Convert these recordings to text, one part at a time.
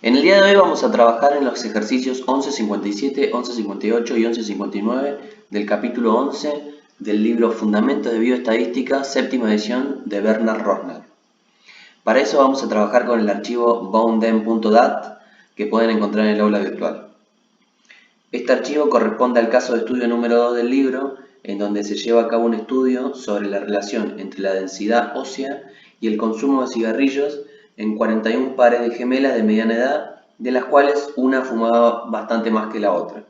En el día de hoy vamos a trabajar en los ejercicios 11.57, 11.58 y 11.59 del capítulo 11 del libro Fundamentos de Bioestadística, séptima edición de Bernard Rosner. Para eso vamos a trabajar con el archivo boundem.dat que pueden encontrar en el aula virtual. Este archivo corresponde al caso de estudio número 2 del libro, en donde se lleva a cabo un estudio sobre la relación entre la densidad ósea y el consumo de cigarrillos en 41 pares de gemelas de mediana edad, de las cuales una fumaba bastante más que la otra.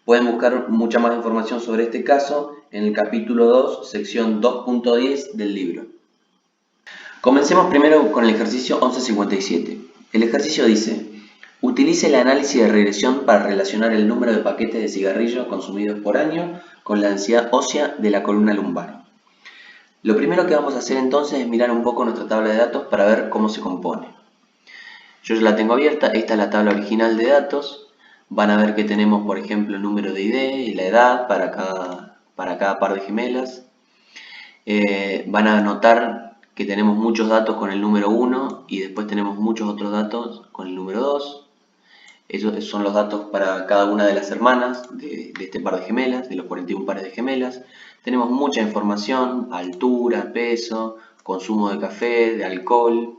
Pueden buscar mucha más información sobre este caso en el capítulo 2, sección 2.10 del libro. Comencemos primero con el ejercicio 11.57. El ejercicio dice: utilice el análisis de regresión para relacionar el número de paquetes de cigarrillos consumidos por año con la densidad ósea de la columna lumbar. Lo primero que vamos a hacer entonces es mirar un poco nuestra tabla de datos para ver cómo se compone. Yo ya la tengo abierta, esta es la tabla original de datos. Van a ver que tenemos, por ejemplo, el número de ID y la edad para cada par de gemelas. Van a notar que tenemos muchos datos con el número 1 y después tenemos muchos otros datos con el número 2. Esos son los datos para cada una de las hermanas de este par de gemelas, de los 41 pares de gemelas. Tenemos mucha información: altura, peso, consumo de café, de alcohol.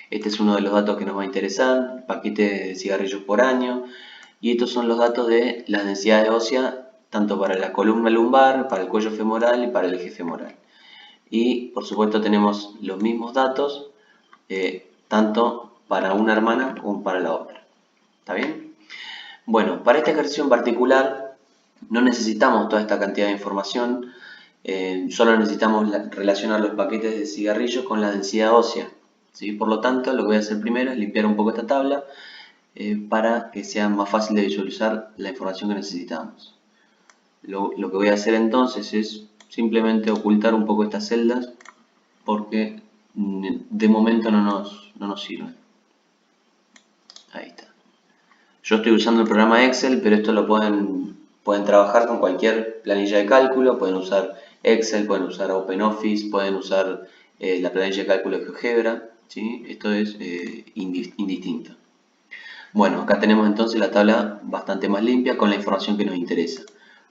Este es uno de los datos que nos va a interesar: paquete de cigarrillos por año. Y estos son los datos de las densidades óseas, tanto para la columna lumbar, para el cuello femoral y para el eje femoral. Y por supuesto tenemos los mismos datos tanto para una hermana como para la otra. ¿Está bien? Bueno, para este ejercicio en particular no necesitamos toda esta cantidad de información, solo necesitamos relacionar los paquetes de cigarrillos con la densidad ósea, ¿sí? Por lo tanto, lo que voy a hacer primero es limpiar un poco esta tabla para que sea más fácil de visualizar la información que necesitamos. Lo que voy a hacer entonces es simplemente ocultar un poco estas celdas porque de momento no nos sirven. Ahí está. Yo estoy usando el programa Excel, pero esto lo pueden trabajar con cualquier planilla de cálculo. Pueden usar Excel, pueden usar OpenOffice, pueden usar la planilla de cálculo de GeoGebra, ¿sí? Esto es indistinto. Bueno, acá tenemos entonces la tabla bastante más limpia con la información que nos interesa: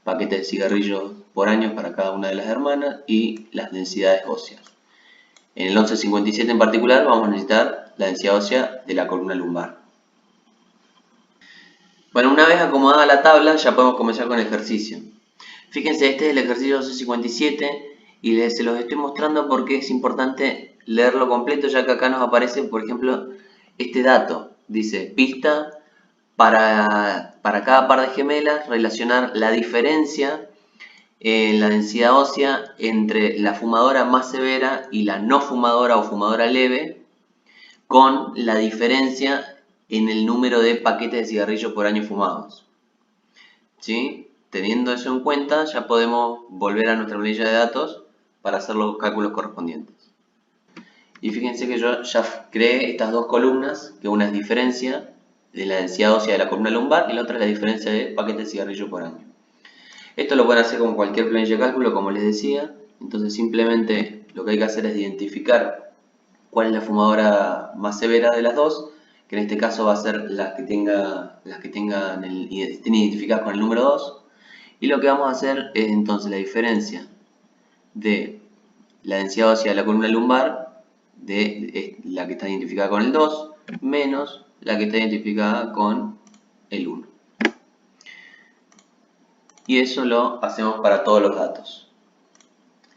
paquetes de cigarrillos por año para cada una de las hermanas y las densidades óseas. En el 11.57 en particular vamos a necesitar la densidad ósea de la columna lumbar. Bueno, una vez acomodada la tabla ya podemos comenzar con el ejercicio. Fíjense, este es el ejercicio 11.57 y se los estoy mostrando porque es importante leerlo completo, ya que acá nos aparece, por ejemplo, este dato. Dice: pista para cada par de gemelas, relacionar la diferencia en la densidad ósea entre la fumadora más severa y la no fumadora o fumadora leve, con la diferencia en el número de paquetes de cigarrillos por año fumados. ¿Sí? Teniendo eso en cuenta, ya podemos volver a nuestra planilla de datos para hacer los cálculos correspondientes. Y fíjense que yo ya creé estas dos columnas, que una es diferencia de la densidad ósea de la columna lumbar y la otra es la diferencia de paquetes de cigarrillos por año. Esto lo pueden hacer con cualquier planilla de cálculo, como les decía. Entonces simplemente lo que hay que hacer es identificar cuál es la fumadora más severa de las dos, que en este caso va a ser las que estén identificadas con el número 2. Y lo que vamos a hacer es entonces la diferencia de la densidad ósea de la columna lumbar, de la que está identificada con el 2, menos la que está identificada con el 1. Y eso lo hacemos para todos los datos.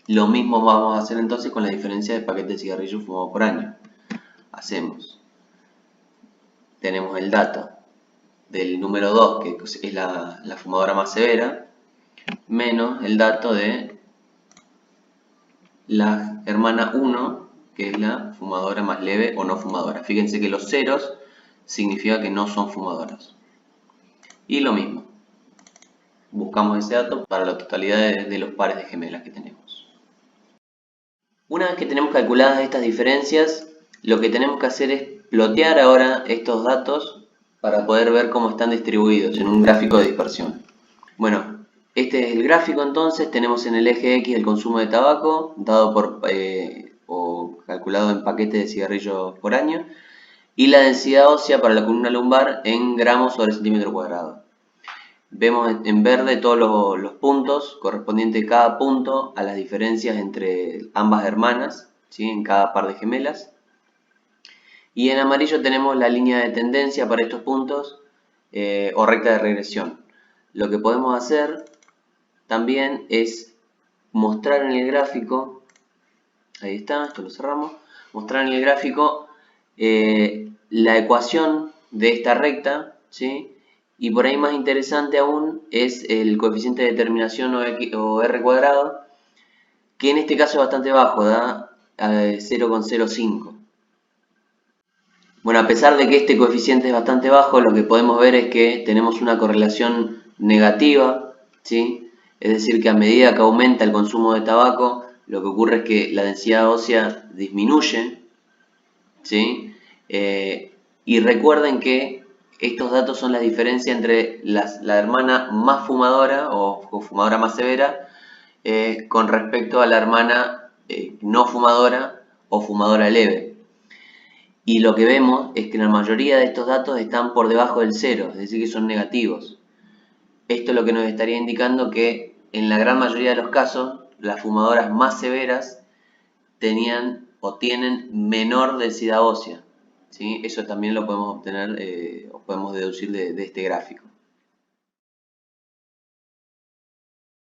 Lo mismo vamos a hacer entonces con la diferencia de paquetes de cigarrillos fumados por año. Tenemos el dato del número 2, que es la fumadora más severa, menos el dato de la hermana 1, que es la fumadora más leve o no fumadora. Fíjense que los ceros significa que no son fumadoras. Y lo mismo, buscamos ese dato para la totalidad de los pares de gemelas que tenemos. Una vez que tenemos calculadas estas diferencias, lo que tenemos que hacer es plotear ahora estos datos para poder ver cómo están distribuidos en un gráfico de dispersión. Bueno, este es el gráfico entonces. Tenemos en el eje X el consumo de tabaco, dado o calculado en paquetes de cigarrillos por año. y la densidad ósea para la columna lumbar en gramos sobre centímetro cuadrado. Vemos en verde todos los puntos correspondientes cada punto a las diferencias entre ambas hermanas, ¿sí? En cada par de gemelas. Y en amarillo tenemos la línea de tendencia para estos puntos o recta de regresión. Lo que podemos hacer también es mostrar en el gráfico, ahí está, esto lo cerramos, mostrar en el gráfico la ecuación de esta recta, ¿sí? Y por ahí más interesante aún es el coeficiente de determinación o r cuadrado, que en este caso es bastante bajo, da 0,05. Bueno, a pesar de que este coeficiente es bastante bajo, lo que podemos ver es que tenemos una correlación negativa, ¿sí? Es decir, que a medida que aumenta el consumo de tabaco, lo que ocurre es que la densidad ósea disminuye, ¿sí? Y recuerden que estos datos son la diferencia entre la hermana más fumadora o fumadora más severa con respecto a la hermana no fumadora o fumadora leve. Y lo que vemos es que la mayoría de estos datos están por debajo del cero, es decir, que son negativos. Esto es lo que nos estaría indicando que en la gran mayoría de los casos, las fumadoras más severas tenían o tienen menor densidad ósea, ¿sí? Eso también lo podemos obtener o podemos deducir de este gráfico.